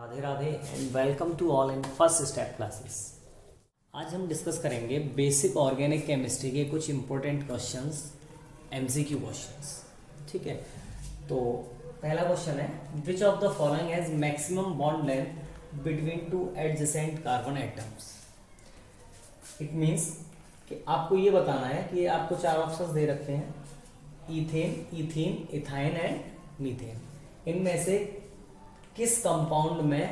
Radhe Radhe and welcome to all in first step classes. आज हम discuss करेंगे बेसिक ऑर्गेनिक केमिस्ट्री के कुछ इंपॉर्टेंट क्वेश्चंस, एमसीक्यू क्वेश्चंस। ठीक है, तो पहला क्वेश्चन है, which of the following has maximum bond length between two adjacent carbon atoms. It means कि आपको ये बताना है कि आपको चार ऑप्शंस दे रखे हैं, ethane, ethene, ethyne and methane. इनमें से किस कंपाउंड में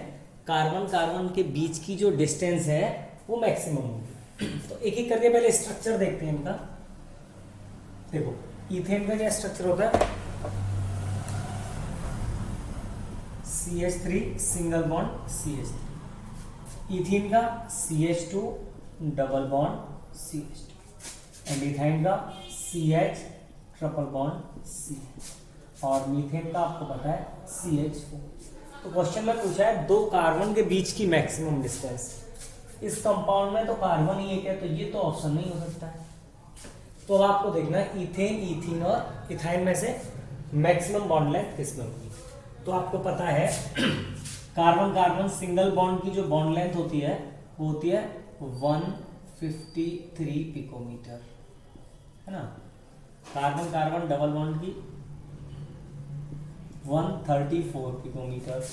कार्बन कार्बन के बीच की जो डिस्टेंस है वो मैक्सिमम होगी। तो एक एक करके पहले स्ट्रक्चर देखते हैं इनका। देखो, ईथेन का क्या स्ट्रक्चर होता है, CH3 single bond CH3, ethene का CH2 double bond CH2 and ethyne का CH ट्रिपल बॉन्ड CH, और मीथेन का आपको पता है CH4। तो क्वेश्चन में पूछा है दो कार्बन के बीच की मैक्सिमम डिस्टेंस। इस कंपाउंड में तो कार्बन ही एक है, तो ये तो ऑप्शन नहीं हो सकता है। तो अब आपको देखना है इथेन, ईथीन और इथाइन में से मैक्सिमम बॉन्ड लेंथ किसमें होगी। तो आपको पता है कार्बन कार्बन सिंगल बॉन्ड की जो बॉन्ड लेंथ होती है वो होती है 153 पिकोमीटर, है ना। कार्बन कार्बन डबल बॉन्ड की 134 पिकोमीटर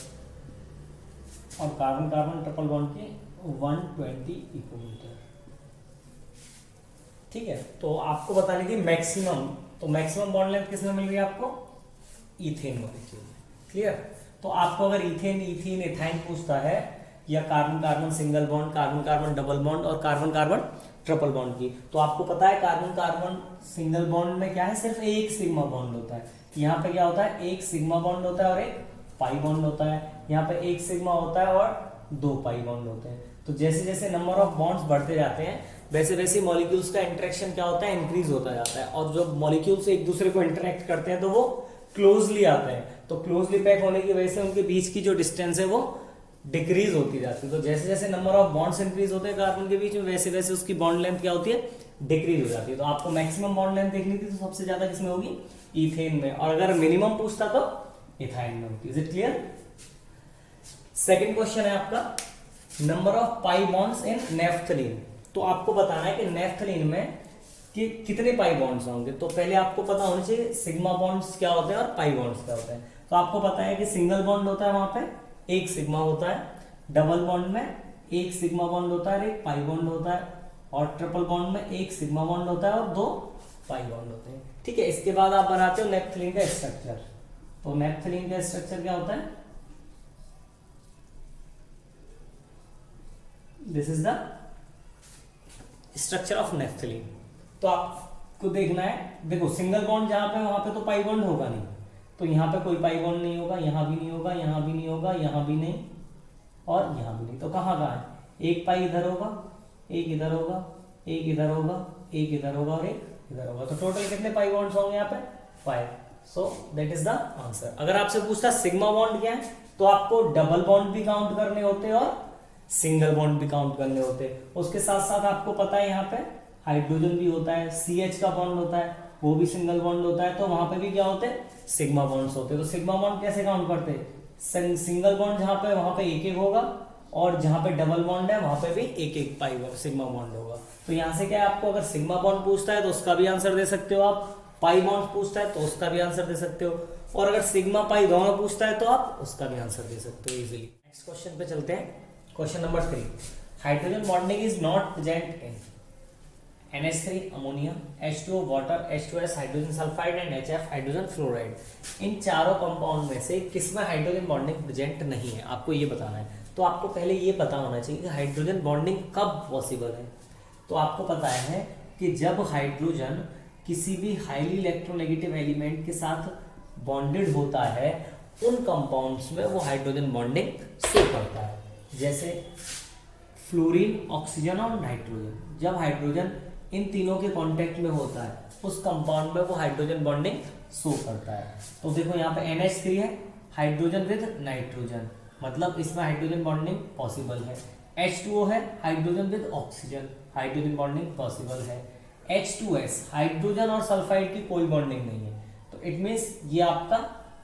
और कार्बन कार्बन ट्रिपल बॉन्ड की 120 पिकोमीटर। ठीक है, तो आपको बताने की मैक्सिमम, तो मैक्सिमम बॉन्ड लेंथ किसमें मिल रही है आपको, इथेन मॉलिक्यूल में। क्लियर। तो आपको अगर इथेन, इथीन, इथाइन पूछता है या carbon carbon single bond, carbon carbon double bond और कार्बन कार्बन ट्रिपल बॉन्ड की, तो आपको पता है कार्बन कार्बन सिंगल बॉन्ड में क्या है, सिर्फ एक सिग्मा बॉन्ड होता है। यहाँ पे क्या होता है, एक सिग्मा बॉन्ड होता है और एक पाई बॉन्ड होता है। यहाँ पे एक सिग्मा होता है और दो पाई बॉन्ड होते हैं। तो जैसे जैसे नंबर ऑफ बॉन्ड्स बढ़ते जाते हैं वैसे वैसे मॉलिक्यूल्स का इंटरेक्शन क्या होता है, इंक्रीज होता जाता है। और जब मॉलिक्यूल्स एक दूसरे को इंटरेक्ट करते हैं तो वो क्लोजली आते हैं। तो क्लोजली पैक होने की वजह से उनके बीच की जो डिस्टेंस है वो डिक्रीज होती जाती है। तो जैसे जैसे नंबर ऑफ बॉन्ड्स इंक्रीज होते हैं कार्बन के बीच में, वैसे वैसे उसकी बॉन्ड लेंथ क्या होती है, डिक्रीज हो जाती है। तो आपको मैक्सिमम बॉन्ड लेंथ देखनी थी, तो सबसे ज्यादा किसमें होगी, इथेन में। और अगर मिनिमम पूछता तो इथाइन में होती। Is it clear. Second question है आपका, number of pi bonds in naphthalene. तो आपको बताना है कि नेफ्थलीन में कि कितने पाई बॉन्ड्स होंगे। तो पहले आपको पता होना चाहिए सिग्मा बॉन्ड्स क्या होते हैं और पाई बॉन्ड्स क्या होते हैं। तो आपको पता है कि सिंगल बॉन्ड होता है, वहां पे एक सिग्मा होता है, डबल बॉन्ड में एक सिग्मा बॉन्ड होता है, एक पाई बॉन्ड होता है, और ट्रिपल बॉन्ड में एक सिग्मा बॉन्ड होता है और दो पाई बॉन्ड होते हैं। ठीक है, इसके बाद आप बनाते हो नेफ्थलीन का स्ट्रक्चर। तो नेफ्थलीन का स्ट्रक्चर क्या होता है, this is the structure of naphthalene. तो आपको देखना है, देखो सिंगल बॉन्ड जहां पे वहां पे तो पाई बॉन्ड होगा नहीं, तो यहाँ पे कोई पाई बॉन्ड नहीं होगा, यहाँ भी नहीं होगा, यहाँ भी नहीं होगा, यहाँ भी नहीं और यहाँ भी नहीं। तो कहाँ कहाँ है, एक पाई इधर होगा, एक इधर होगा, एक इधर होगा, एक इधर होगा और एक इधर होगा। तो टोटल कितने पाई बॉन्ड्स होंगे यहाँ पे, 5। So that is the answer. अगर आपसे पूछता सिग्मा बॉन्ड क्या है, तो आपको डबल बॉन्ड भी काउंट करने होते और सिंगल बॉन्ड भी काउंट करने होते। उसके साथ साथ आपको पता है यहाँ पे हाइड्रोजन भी होता है, CH का बॉन्ड होता है, वो भी सिंगल बॉन्ड होता है। तो वहां पे भी क्या होते हैं, सिग्मा बॉन्ड्स होते हैं। तो सिग्मा बॉन्ड कैसे काउंट करते हैं, सिंगल बॉन्ड जहां पे वहां पे एक एक होगा, और जहां पे डबल बॉन्ड है वहां पे भी एक एक पाई सिग्मा बॉन्ड होगा। तो यहां से क्या है, आपको अगर सिग्मा बॉन्ड पूछता है तो उसका भी आंसर दे सकते हो आप, पाई बॉन्ड पूछता है तो उसका भी आंसर दे सकते हो, और अगर सिग्मा पाई दोनों पूछता है तो आप उसका भी आंसर दे सकते हो इजिली। नेक्स्ट क्वेश्चन पे चलते हैं। Question number 3, hydrogen bonding is not present in NH3 ammonia, H2O water, H2S hydrogen sulphide and HF hydrogen fluoride. इन चारों कंपाउंड में से किसमें हाइड्रोजन बॉन्डिंग प्रेजेंट नहीं है, आपको ये बताना है। तो आपको पहले ये पता होना चाहिए कि हाइड्रोजन बॉन्डिंग कब पॉसिबल है। तो आपको पता है कि जब हाइड्रोजन किसी भी हाईली इलेक्ट्रोनेगेटिव एलिमेंट के साथ बॉन्डेड होता है, उन कंपाउंड्स में वो हाइड्रोजन बॉन्डिंग शो करता है। जैसे फ्लोरीन, ऑक्सीजन और नाइट्रोजन। जब हाइड्रोजन इन तीनों के कांटेक्ट में होता है उस कंपाउंड में वो हाइड्रोजन बॉन्डिंग शो करता है। तो देखो यहाँ पे NH3 है, हाइड्रोजन विद नाइट्रोजन, मतलब इसमें हाइड्रोजन बॉन्डिंग पॉसिबल है। H2O है, hydrogen with oxygen, hydrogen bonding possible है। H2S हाइड्रोजन और सल्फाइड की कोई बॉन्डिंग नहीं है। तो इट मीन्स ये आपका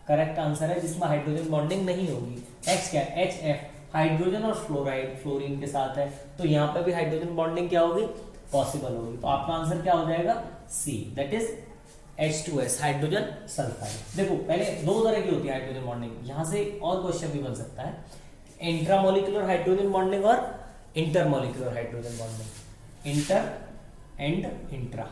करेक्ट आंसर है जिसमें हाइड्रोजन बॉन्डिंग नहीं होगी। नेक्स्ट क्या है, HF, हाइड्रोजन और फ्लोराइड फ्लोरीन के साथ है, तो यहाँ पे भी हाइड्रोजन बॉन्डिंग क्या होगी, पॉसिबल होगी। तो आपका आंसर क्या हो जाएगा, C, that is H2S, hydrogen sulphide. देखो पहले दो तरह की होती है हाइड्रोजन बॉन्डिंग, यहाँ से और क्वेश्चन भी बन सकता है, इंट्रामोलिकुलर हाइड्रोजन बॉन्डिंग और intermolecular hydrogen bonding. Inter and intra,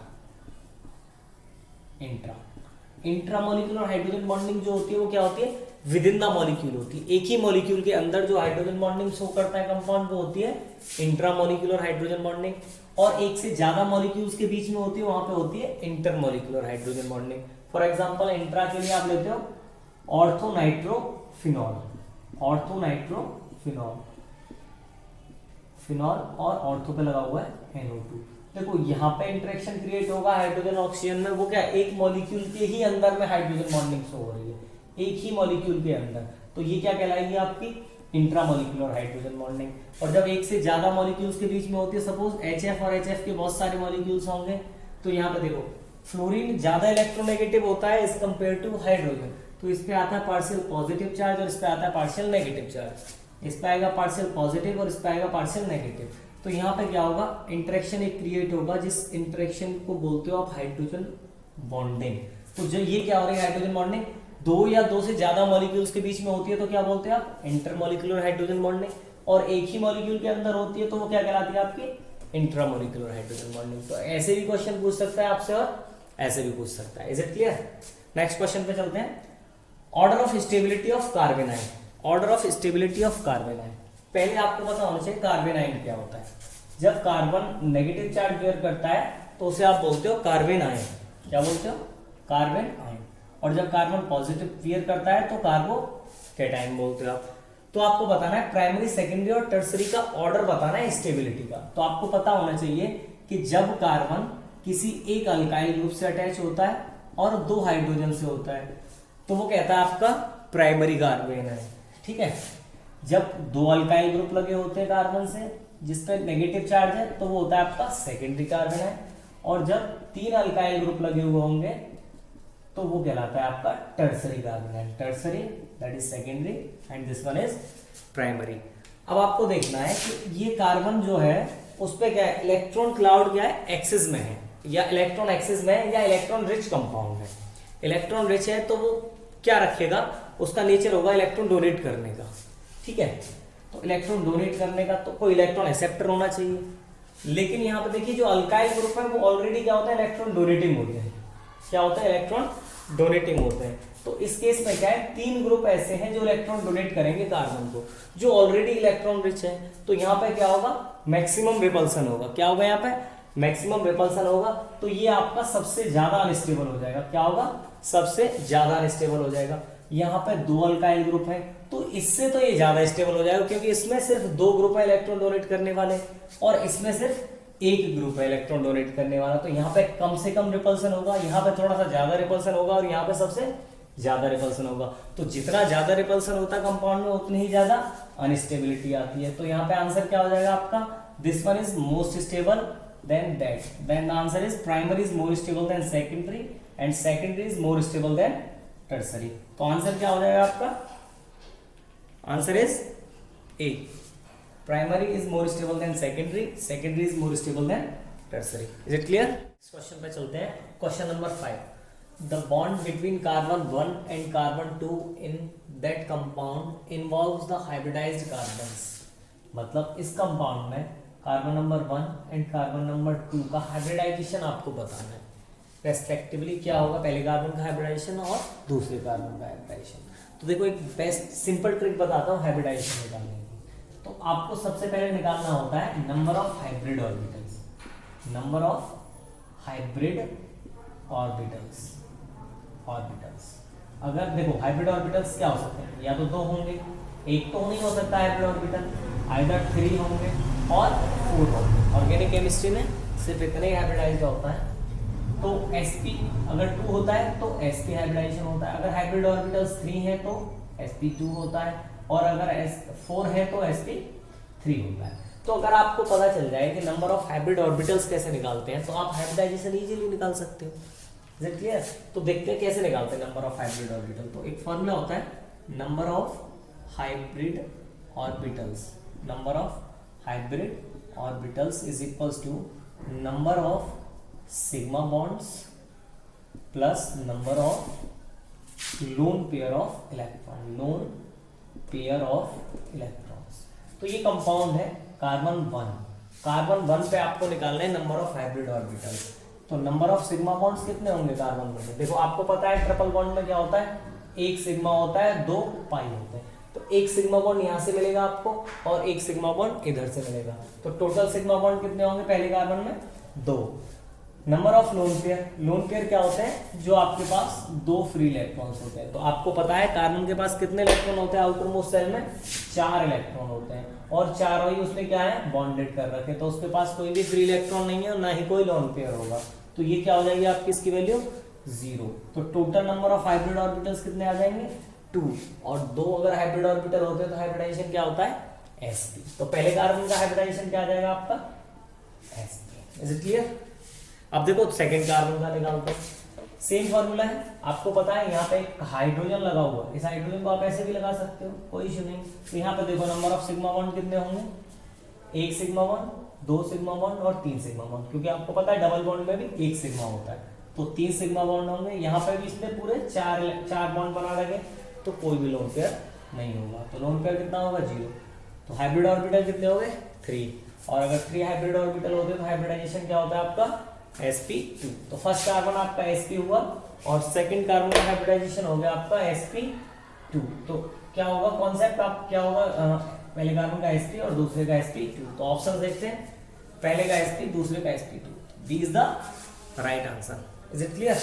intramolecular hydrogen bonding जो होती है वो क्या होती है, विद इन द मॉलिक्यूल होती है, एक ही मॉलिक्यूल के अंदर जो हाइड्रोजन बॉन्डिंग शो करता है कंपाउंड वो होती है इंट्रामोलिकुलर हाइड्रोजन बॉन्डिंग, और एक से ज्यादा मॉलिक्यूल्स के बीच में होती है वहां पे होती है intermolecular hydrogen bonding. For example intra के लिए आप लेते हो ऑर्थोनाइट्रोफिनॉल, ऑर्थोनाइट्रोफिनॉल, फिनॉल और ऑर्थो पे लगा हुआ है NO2। देखो यहाँ पे इंटरेक्शन क्रिएट होगा हाइड्रोजन ऑक्सीजन में, वो क्या एक मॉलिक्यूल के ही अंदर में हाइड्रोजन बॉन्डिंग शो हो रही है, एक ही मॉलिक्यूल के अंदर, तो ये क्या कहलाएगी आपकी इंट्रामोलिकुलर हाइड्रोजन बॉन्डिंग। और जब एक से ज्यादा मॉलिक्यूल्स के बीच में होती है, सपोज HF और HF के बहुत सारे मॉलिक्यूल्स होंगे, तो यहाँ पे देखो फ्लोरीन ज्यादा इलेक्ट्रोनेगेटिव होता है एज कंपेयर टू हाइड्रोजन, तो इस पे आता है पार्शियल पॉजिटिव चार्ज और इस पे आता है पार्शियल नेगेटिव चार्ज, इस पे आएगा पार्शियल पॉजिटिव और इस पे आएगा पार्शियल नेगेटिव। तो यहाँ पे क्या होगा, इंटरेक्शन एक क्रिएट होगा जिस इंटरेक्शन को बोलते हो आप हाइड्रोजन बॉन्डिंग। तो जो ये क्या हो रही है हाइड्रोजन बॉन्डिंग, दो या दो से ज्यादा मॉलिक्यूल्स के बीच में होती है तो क्या बोलते हैं आप, इंटरमोलिकुलर हाइड्रोजन बॉन्डिंग, और एक ही मॉलिक्यूल के अंदर होती है तो वो क्या कहलाती है आपकी इंट्रामोलिकुलर हाइड्रोजन बॉन्डिंग। तो ऐसे भी क्वेश्चन पूछ सकता है आपसे और ऐसे भी पूछ सकता है। Is it clear? Next question पे चलते हैं। Order of stability of carbon ion, order of stability of carbon ion. पहले आपको पता होना चाहिए कार्बन आयन क्या होता है। जब कार्बन नेगेटिव चार्ज बेयर करता है तो उसे आप बोलते हो कार्बन आयन, क्या बोलते हो, कार्बन आयन। और जब कार्बन पॉजिटिव बेयर करता है तो कार्बोकैटायन बोलते हो आप। तो आपको बताना है प्राइमरी, सेकेंडरी और टर्सरी का ऑर्डर बताना है स्टेबिलिटी का। तो आपको पता होना चाहिए कि जब कार्बन किसी एक अल्काइल ग्रुप से अटैच होता है और दो हाइड्रोजन से होता है तो वो कहता है आपका प्राइमरी कार्बन है, ठीक है। जब दो अल्काइल ग्रुप लगे होते हैं कार्बन से जिस पर नेगेटिव चार्ज है तो वो होता है आपका सेकेंडरी कार्बन है, और जब तीन अल्काइल ग्रुप लगे हुए होंगे तो वो कहलाता है आपका टर्सरी कार्बन है। Tertiary that is secondary and this one is primary. अब आपको देखना है कि ये कार्बन जो है उस पे क्या है, इलेक्ट्रॉन क्लाउड क्या है, एक्सिस में है, या इलेक्ट्रॉन एक्सिस में है, या इलेक्ट्रॉन रिच कंपाउंड है। इलेक्ट्रॉन रिच है तो वो क्या रखेगा, उसका नेचर होगा इलेक्ट्रॉन डोनेट करने का, ठीक है। तो इलेक्ट्रॉन डोनेट करने का तो कोई इलेक्ट्रॉन एक्सेप्टर होना चाहिए, लेकिन यहाँ पे देखिए जो अल्काइल ग्रुप है वो ऑलरेडी क्या होता है, इलेक्ट्रॉन डोनेटिंग होते हैं। क्या होता है, इलेक्ट्रॉन डोनेटिंग होते हैं। तो इस केस में क्या है, तीन ग्रुप ऐसे हैं जो इलेक्ट्रॉन डोनेट करेंगे कार्बन को, जो ऑलरेडी इलेक्ट्रॉन रिच है। तो यहाँ पे क्या होगा, मैक्सिमम रिपल्सन होगा। क्या होगा यहाँ पे, मैक्सिमम रिपल्सन होगा। तो ये आपका सबसे ज्यादा अनस्टेबल हो जाएगा। क्या होगा, सबसे ज्यादा अनस्टेबल हो जाएगा। यहाँ पे दो अल्काइल ग्रुप है तो इससे तो ये ज्यादा स्टेबल हो जाएगा, क्योंकि इसमें सिर्फ दो ग्रुप है इलेक्ट्रॉन डोनेट करने वाले और इसमें सिर्फ एक ग्रुप है इलेक्ट्रॉन डोनेट करने वाला। तो यहाँ पे कम से कम रिपल्सन होगा, यहाँ पे थोड़ा सा ज्यादा रिपल्सन होगा और यहाँ पे सबसे ज्यादा रिपल्सन होगा। तो जितना ज्यादा रिपल्सन होता है कंपाउंड में उतनी ही ज्यादा अनस्टेबिलिटी आती है। तो यहाँ पे आंसर क्या हो जाएगा आपका, this one is most stable than that, then the answer is primary is more stable than secondary and secondary is more stable than tertiary. तो आंसर क्या हो जाएगा आपका, answer is A, primary is more stable than secondary, secondary is more stable than tertiary. Is it clear? इस question पे चलते हैं। Question number 5, the bond between carbon 1 and carbon 2 in that compound involves the hybridized carbons. मतलब इस compound में carbon number 1 and carbon number 2 का hybridisation आपको बताना है। रेस्पेक्टिवली क्या होगा, पहले कार्बन का हाइब्रिडाइजेशन और दूसरे कार्बन का हाइब्रिडाइजेशन। तो देखो एक बेस्ट सिंपल ट्रिक बताता हूँ हाइब्रिडाइजेशन निकालने की। तो आपको सबसे पहले निकालना होता है number of hybrid orbitals, number of hybrid orbitals, orbitals. अगर देखो हाइब्रिड ऑर्बिटल्स क्या हो सकते हैं, या तो दो होंगे, एक तो नहीं हो सकता हाइब्रिड ऑर्बिटल, आइदर 3 होंगे और 4 होंगे। ऑर्गेनिक केमिस्ट्री में सिर्फ इतने ही हाइब्रिडाइज्ड होता है। तो sp अगर 2 होता है तो sp हाइब्रिडाइजेशन होता है, अगर हाइब्रिड ऑर्बिटल्स 3 है तो sp2 होता है, और अगर 4 है तो sp3 होता है। तो अगर आपको पता चल जाए कि नंबर ऑफ हाइब्रिड ऑर्बिटल्स कैसे निकालते हैं तो आप हाइब्रिडाइजेशन इजीली निकाल सकते हो। Is it clear? तो देखते हैं कैसे निकालते हैं नंबर ऑफ हाइब्रिड ऑर्बिटल। तो एक फॉर्मूला होता है number of hybrid orbitals, number of hybrid orbitals is equals to number of sigma bonds plus number of lone pair of electron, lone pair of electrons. तो ये compound है carbon 1, carbon 1 पे आपको निकालना है नंबर ऑफ हाइब्रिड ऑर्बिटल्स। तो number of sigma bonds कितने होंगे कार्बन 1 में? देखो आपको पता है ट्रिपल बॉन्ड में क्या होता है, एक सिग्मा होता है, 2 पाई होते हैं। तो एक सिग्मा बॉन्ड यहाँ से मिलेगा आपको और एक सिग्मा बॉन्ड इधर से मिलेगा। तो टोटल सिग्मा बॉन्ड कितने होंगे पहले कार्बन में? 2। Number of lone pair, lone pair क्या होते हैं? जो आपके पास 2 फ्री इलेक्ट्रॉन्स होते हैं। तो आपको पता है कार्बन के पास कितने इलेक्ट्रॉन होते हैं आउटर मोस्ट शेल में? 4 इलेक्ट्रॉन होते हैं और चारों ही उसने क्या है बॉन्डेड कर रखे। तो उसके पास कोई भी फ्री इलेक्ट्रॉन नहीं है और ना ही कोई लोन पेयर होगा। तो ये क्या हो जाएगी आपकी इसकी वैल्यू 0। तो total number of hybrid orbitals कितने आ जाएंगे? 2। और 2 अगर हाइब्रिड ऑर्बिटल होते हैं तो हाइब्रिडाइजेशन क्या होता है? sp। तो पहले कार्बन का हाइब्रिडाइजेशन क्या आ जाएगा आपका? sp। Is it clear? अब देखो सेकंड कार्बन का निकालते हैं। सेम फॉर्मूला है, आपको पता है यहाँ पे एक हाइड्रोजन लगा हुआ है, इस हाइड्रोजन को आप ऐसे भी लगा सकते हो, कोई इशू नहीं। तो यहाँ पे देखो नंबर ऑफ सिग्मा बॉन्ड कितने होंगे? 1 सिग्मा बॉन्ड, 2 सिग्मा बॉन्ड और 3 सिग्मा बॉन्ड, क्योंकि आपको पता है डबल बॉन्ड में भी 1 सिग्मा होता है। तो 3 सिग्मा बॉन्ड होंगे। यहाँ पे भी इसने पूरे 4 बॉन्ड बना लगे, तो कोई भी लोन पेयर नहीं होगा। तो लोन पेयर कितना होगा? 0। तो हाइब्रिड ऑर्बिटल कितने हो गए? 3। और अगर 3 हाइब्रिड ऑर्बिटल होते तो हाइब्रिडाइजेशन क्या होता है आपका? sp2। तो फर्स्ट कार्बन आपका sp हुआ और सेकंड कार्बन का हाइब्रिडाइजेशन हो गया आपका sp2। तो क्या होगा कॉन्सेप्ट आप क्या होगा? पहले कार्बन का sp और दूसरे का sp2। तो ऑप्शन देखते हैं, पहले का sp दूसरे का sp2। B is the right answer. Is it clear?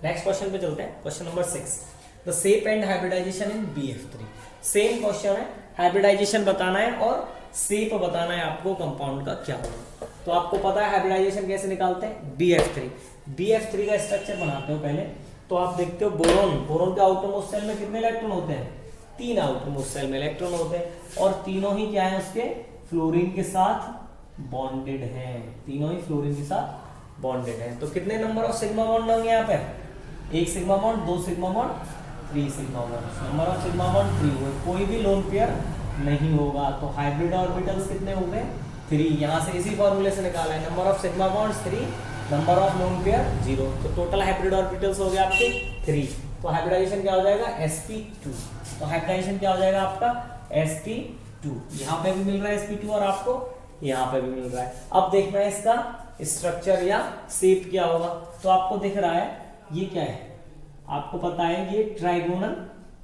Next question पे चलते हैं। Question number 6, the shape and hybridization in BF3। Same question है, हाइब्रिडाइजेशन बताना है और शेप बताना है आपको कंपाउंड का क्या होगा। तो आपको पता है हाइब्रिडाइजेशन कैसे निकालते हैं? BF3 का स्ट्रक्चर बनाते हो पहले। तो आप देखते हो बोरोन के आउटर मोस्ट शेल में कितने इलेक्ट्रॉन होते हैं? 3 आउटर मोस्ट शेल में इलेक्ट्रॉन होते हैं और तीनों ही क्या है उसके फ्लोरीन के साथ बॉन्डेड हैं, तीनों ही फ्लोरीन के साथ बॉन्डेड हैं। तो कितने नंबर ऑफ सिग्मा बॉन्ड होंगे यहाँ पे? 1 sigma bond, 2 sigma bond, 3 sigma bond. Number of sigma bond 3 हुए, कोई भी लोन पेयर नहीं होगा। तो हाइब्रिड ऑर्बिटल्स कितने हो गए? 3। यहाँ से इसी फॉर्मूले से निकाला है, number of sigma bonds 3, number of lone pair 0। तो टोटल हाइब्रिड ऑर्बिटल्स हो गए आपके 3। तो हाइब्रिडाइजेशन क्या हो जाएगा? sp2। तो हाइब्रिडाइजेशन क्या हो जाएगा आपका? sp2। यहाँ पे भी मिल रहा है sp2 और आपको यहाँ पे भी मिल रहा है। अब देखना है इसका स्ट्रक्चर या शेप क्या होगा। तो आपको दिख रहा है ये क्या है? आपको पता है ये ट्राइगोनल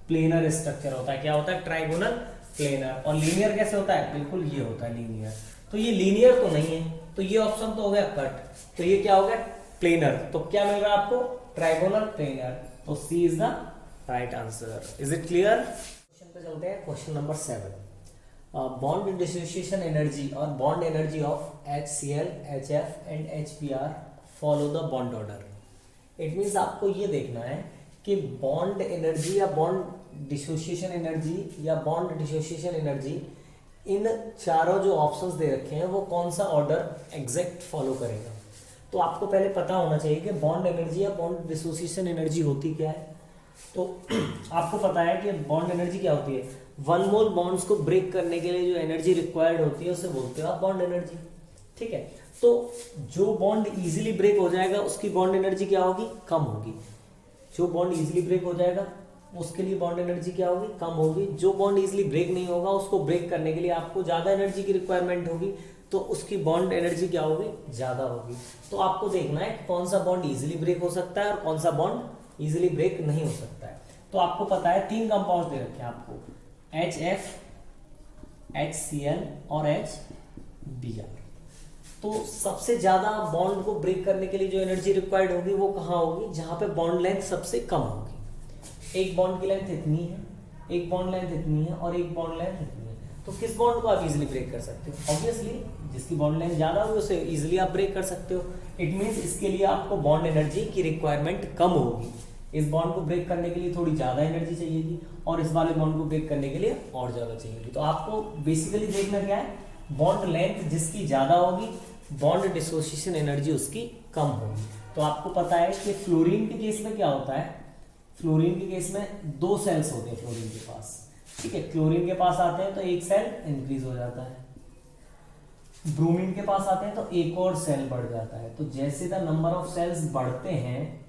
प्लेनर स्ट्रक्चर होता है। क्या होता है? Trigonal planar. और लीनियर कैसे होता है? बिल्कुल ये होता है लीनियर। तो ये लीनियर तो नहीं है, तो ये ऑप्शन तो हो गया कट। तो ये क्या हो गया? प्लेनर। तो क्या मिल रहा है आपको? Trigonal planar. तो C is the right answer. Is it clear? Question पे चलते हैं। Question number 7, bond dissociation energy और bond energy of HCl, HF and HBr follow the bond order. It means आपको ये देखना है कि बॉन्ड एनर्जी या बॉन्ड डिसोसिएशन एनर्जी या बॉन्ड डिसोसिएशन एनर्जी इन चारों जो ऑप्शंस दे रखे हैं वो कौन सा ऑर्डर एग्जैक्ट फॉलो करेगा। तो आपको पहले पता होना चाहिए कि बॉन्ड एनर्जी या बॉन्ड डिसोसिएशन एनर्जी होती क्या है। तो आपको पता है कि बॉन्ड एनर्जी क्या होती है? 1 मोल बॉन्ड्स को ब्रेक करने के लिए जो एनर्जी रिक्वायर्ड होती है उसे बोलते हो आप बॉन्ड एनर्जी। ठीक है, तो जो बॉन्ड इजीली ब्रेक हो जाएगा उसकी बॉन्ड एनर्जी क्या होगी? कम होगी। जो बॉन्ड इजीली ब्रेक हो जाएगा उसके लिए बॉन्ड एनर्जी क्या होगी? कम होगी। जो बॉन्ड इजीली ब्रेक नहीं होगा उसको ब्रेक करने के लिए आपको ज्यादा एनर्जी की रिक्वायरमेंट होगी, तो उसकी बॉन्ड एनर्जी क्या होगी? ज्यादा होगी। तो आपको देखना है कौन सा बॉन्ड इजीली ब्रेक हो सकता है और कौन सा बॉन्ड इजीली ब्रेक नहीं हो सकता है। तो आपको पता है 3 कंपाउंड दे रखे हैं आपको, HF, HCl और HBr। तो सबसे ज्यादा बॉन्ड को ब्रेक करने के लिए जो एनर्जी रिक्वायर्ड होगी वो कहाँ होगी? जहां पे बॉन्ड लेंथ सबसे कम होगी। एक बॉन्ड की लेंथ इतनी है, एक बॉन्ड लेंथ इतनी है और एक बॉन्ड लेंथ इतनी है। तो किस बॉन्ड को आप इजीली ब्रेक कर सकते हो? ऑब्वियसली जिसकी बॉन्ड लेंथ ज्यादा होगी उसे इजीली आप ब्रेक कर सकते हो। इट मींस इसके लिए आपको बॉन्ड एनर्जी की रिक्वायरमेंट कम होगी। इस बॉन्ड को ब्रेक करने के लिए थोड़ी ज्यादा एनर्जी चाहिएगी और इस वाले बॉन्ड को ब्रेक करने के लिए और ज्यादा चाहिएगी। तो आपको बेसिकली देखना क्या है? बॉन्ड लेंथ जिसकी ज्यादा होगी, बॉन्ड डिसोसिएशन एनर्जी उसकी कम होगी। तो आपको पता है कि फ्लोरीन के केस में क्या होता है, फ्लोरीन के केस में 2 सेल्स होते हैं फ्लोरीन के पास, ठीक है। क्लोरीन के पास आते हैं तो एक सेल इंक्रीज हो जाता है, ब्रोमीन के पास आते हैं तो एक और सेल बढ़ जाता है। तो जैसे द नंबर ऑफ सेल्स बढ़ते हैं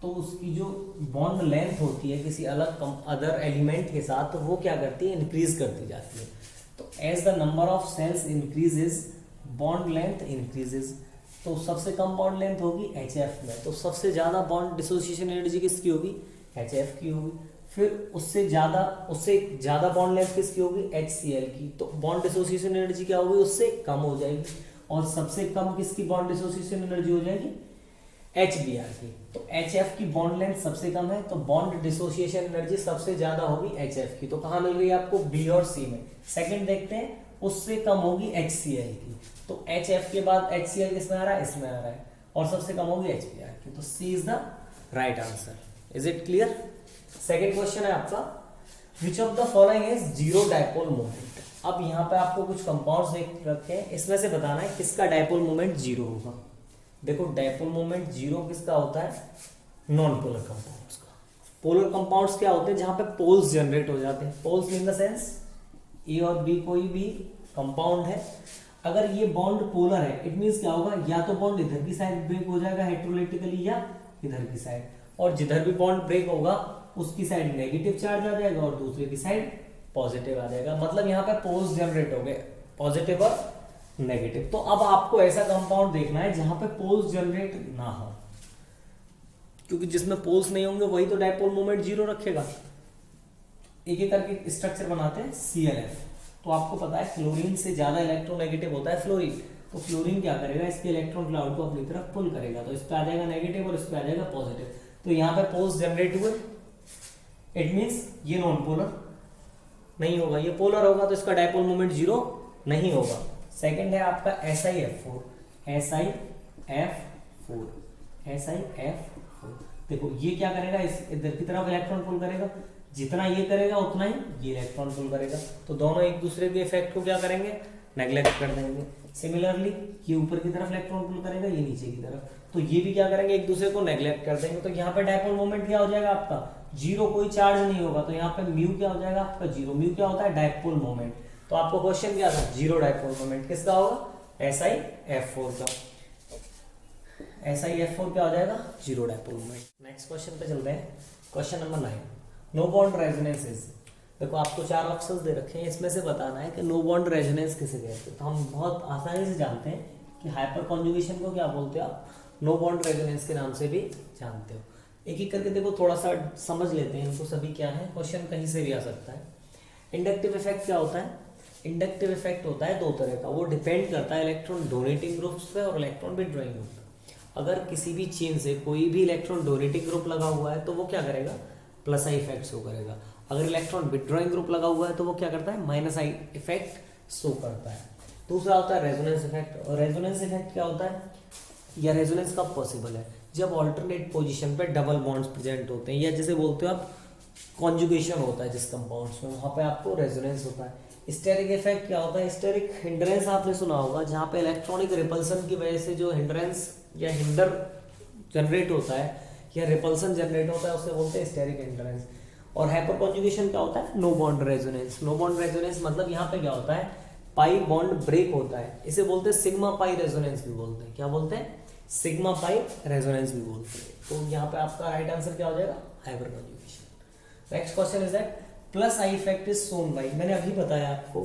तो उसकी जो बॉन्ड लेंथ होती है किसी अलग अदर एलिमेंट के साथ, तो वो क्या करती है, इंक्रीज करती जाती है। तो as the number of shells increases bond length increases. तो सबसे कम बॉन्ड लेंथ होगी HF में, तो सबसे ज़्यादा बॉन्ड डिसोसिएशन एनर्जी किसकी होगी, HF की होगी। फिर उससे ज़्यादा बॉन्ड लेंथ किसकी होगी, HCl की। तो बॉन्ड डिसोसिएशन एनर्जी क्या होगी, उससे कम हो जाएगी। और सबसे कम किसकी बॉन्ड डिसोसिएशन एनर्जी हो जाएगी, HBr की। तो HF की बॉन्ड लेंथ सबसे कम है, तो बॉन्ड डिसोसिएशन एनर्जी सबसे ज्यादा होगी HF की। तो कहाँ मिल रही है आपको, B और C में। सेकंड देखते हैं, उससे कम होगी HCl की। तो HF के बाद HCl किसमें आ रहा है, इसमें आ रहा है। और सबसे कम होगी HBr की। तो C is the right answer. Is it clear. Second question है आपका, which of the following is zero dipole moment. अब यहाँ पे आपको कुछ कंपाउंड्स देख रखे हैं, इसमें से बताना है किसका डायपोल मोमेंट जीरो होगा। देखो डायपोल मोमेंट जीरो किसका होता है, नॉन पोलर कंपाउंड्स का। पोलर कंपाउंड्स क्या होते हैं, जहां पे पोल्स जनरेट हो जाते हैं। पोल्स इन द सेंस ए और बी कोई भी कंपाउंड है, अगर ये बॉन्ड पोलर है, इट मींस क्या होगा, या तो बॉन्ड इधर की साइड ब्रेक हो जाएगा हेटेरोलेटिकली या इधर की साइड, और जिधर भी बॉन्ड ब्रेक होगा उसकी साइड नेगेटिव चार्ज आ जाएगा और दूसरे की साइड पॉजिटिव आ जाएगा। मतलब यहाँ पे पोल्स जनरेट हो गए, पॉजिटिव और नेगेटिव। तो अब आपको ऐसा कंपाउंड देखना है जहां पे पोल्स जनरेट ना हो, क्योंकि जिसमें पोल्स नहीं होंगे वही तो डायपोल मोमेंट जीरो रखेगा। एक एक करके स्ट्रक्चर बनाते हैं। ClF, तो आपको पता है क्लोरीन से ज्यादा इलेक्ट्रोनेगेटिव होता है फ्लोरीन। तो फ्लोरीन क्या करेगा, इसके इलेक्ट्रॉन क्लाउड को अपनी तरफ पुल करेगा, तो इस पे आ जाएगा नेगेटिव और इस पे आ जाएगा पॉजिटिव। तो यहाँ पे पोल्स जनरेट हुए, इट मीन्स ये नॉन पोलर नहीं होगा, ये पोलर होगा, तो इसका डायपोल मोमेंट जीरो नहीं होगा। सेकंड है आपका SiF4। देखो ये क्या करेगा, इस इधर की तरफ इलेक्ट्रॉन पुल करेगा, जितना ये करेगा उतना ही ये इलेक्ट्रॉन पुल करेगा। तो दोनों एक दूसरे के इफेक्ट को क्या करेंगे, नेग्लेक्ट कर देंगे। सिमिलरली ये ऊपर की तरफ इलेक्ट्रॉन पुल करेगा, ये नीचे की तरफ, तो ये भी क्या करेंगे, एक दूसरे को नेग्लेक्ट कर देंगे। तो यहाँ पे डायपोल मोमेंट क्या हो जाएगा आपका, जीरो, कोई चार्ज नहीं होगा। तो यहाँ पे म्यू क्या हो जाएगा आपका, जीरो। म्यू क्या होता है, डायपोल मोमेंट। तो आपको क्वेश्चन क्या था, जीरो डायपोल मोमेंट किसका होगा, SiF4 का। SiF4 क्या हो जाएगा, zero dipole moment. Next question पे चलते हैं। Question number 9, no bond resonances. देखो आपको 4 ऑप्शंस दे रखे हैं, इसमें से बताना है कि नो बॉन्ड रेजोनेंस किसे कहते हैं। तो हम बहुत आसानी से जानते हैं कि हाइपर कॉन्जुगेशन को क्या बोलते हो आप, नो बॉन्ड रेजोनेंस के नाम से भी जानते हो। एक एक करके देखो, थोड़ा सा समझ लेते हैं इनको सभी क्या है, क्वेश्चन कहीं से भी आ सकता है। इंडक्टिव इफेक्ट क्या होता है, इंडक्टिव इफेक्ट होता है 2 तरह का, वो डिपेंड करता है इलेक्ट्रॉन डोनेटिंग ग्रुप्स पे और इलेक्ट्रॉन विड्रॉइंग ग्रुप पे। अगर किसी भी चेन से कोई भी इलेक्ट्रॉन डोनेटिंग ग्रुप लगा हुआ है तो वो क्या करेगा, प्लस आई इफेक्ट शो करेगा। अगर इलेक्ट्रॉन विड्रॉइंग ग्रुप लगा हुआ है तो वो क्या करता है, माइनस आई इफेक्ट शो करता है। दूसरा होता है रेजोनेंस इफेक्ट। और रेजोनेंस इफेक्ट क्या होता है, या रेजोनेंस कब पॉसिबल है, जब ऑल्टरनेट पोजीशन पे डबल बॉन्ड्स प्रेजेंट होते हैं, या जैसे बोलते हो आप कॉन्जुगेशन होता है जिस कंपाउंड्स में, वहाँ पे आपको रेजोनेंस होता है। स्टेरिक इफेक्ट क्या होता है, स्टेरिक हिंड्रेंस आपने सुना होगा, जहाँ पे इलेक्ट्रॉनिक रिपल्सन की वजह से जो हिंड्रेंस या हिंडर जनरेट होता है या रिपल्सन जनरेट होता है उसे बोलते हैं स्टेरिक हिंड्रेंस। और हाइपर कॉन्जुगेशन क्या होता है, no bond resonance. No bond resonance मतलब यहाँ पे क्या होता है, पाई बॉन्ड ब्रेक होता है, इसे बोलते हैं सिग्मा पाई रेजोनेंस भी बोलते हैं। क्या बोलते हैं, सिग्मा पाई रेजोनेंस भी बोलते हैं। तो यहाँ पे आपका राइट आंसर क्या हो जाएगा, hyper conjugation. Next question is that plus I effect is shown by. मैंने अभी बताया आपको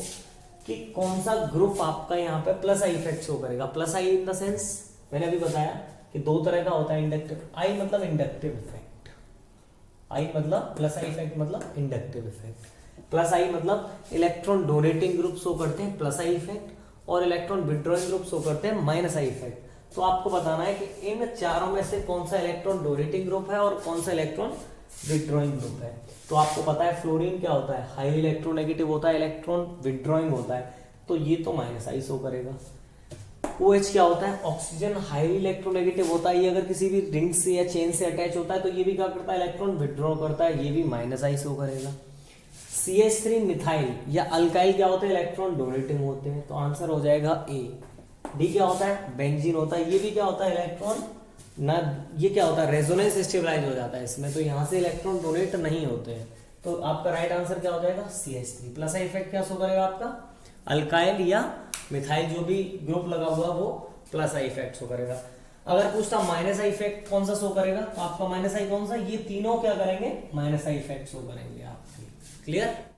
कि कौन सा ग्रुप आपका यहाँ पे प्लस आई इफेक्ट शो करेगा। Plus I in the sense मैंने अभी बताया कि 2 तरह का होता है, इंडक्टिव आई मतलब इंडक्टिव इफेक्ट, आई मतलब प्लस आई इफेक्ट मतलब इंडक्टिव इफेक्ट। प्लस आई मतलब इलेक्ट्रॉन डोनेटिंग ग्रुप शो करते हैं प्लस आई इफेक्ट, और इलेक्ट्रॉन विड्रॉइंग ग्रुप शो करते हैं माइनस आई इफेक्ट। तो आपको बताना है कि इन चारों में से कौन सा इलेक्ट्रॉन डोनेटिंग ग्रुप है और कौन सा इलेक्ट्रॉन विड्रॉइंग ग्रुप है। तो आपको पता है फ्लोरीन क्या होता है, हाईली इलेक्ट्रोनेगेटिव होता है, इलेक्ट्रॉन विड्रॉइंग होता है, तो ये तो माइनस आई शो करेगा। OH क्या होता है, ऑक्सीजन हाईली इलेक्ट्रोनेगेटिव होता है, ये अगर किसी भी रिंग से या चेन से अटैच होता है तो ये भी क्या करता है, इलेक्ट्रॉन विड्रॉ करता है, ये भी माइनस आई शो करेगा। CH3 मिथाइल या अल्काइल क्या होते हैं, इलेक्ट्रॉन डोनेटिंग होते हैं, तो आंसर हो जाएगा A। D क्या होता है, बेंजीन होता है, ये भी क्या होता है, इलेक्ट्रॉन ना, ये क्या होता है, रेजोनेंस स्टेबलाइज हो जाता है इसमें, तो यहाँ से इलेक्ट्रॉन डोनेट नहीं होते हैं। तो आपका राइट आंसर क्या हो जाएगा, CH3 प्लस आई इफेक्ट क्या शो करेगा आपका, अल्काइल या मिथाइल जो भी ग्रुप लगा हुआ वो प्लस आई इफेक्ट शो करेगा। अगर पूछता माइनस आई इफेक्ट कौन सा शो करेगा, तो आपका माइनस आई कौन सा, ये तीनों क्या करेंगे, माइनस आई इफेक्ट शो करेंगे आपके। क्लियर।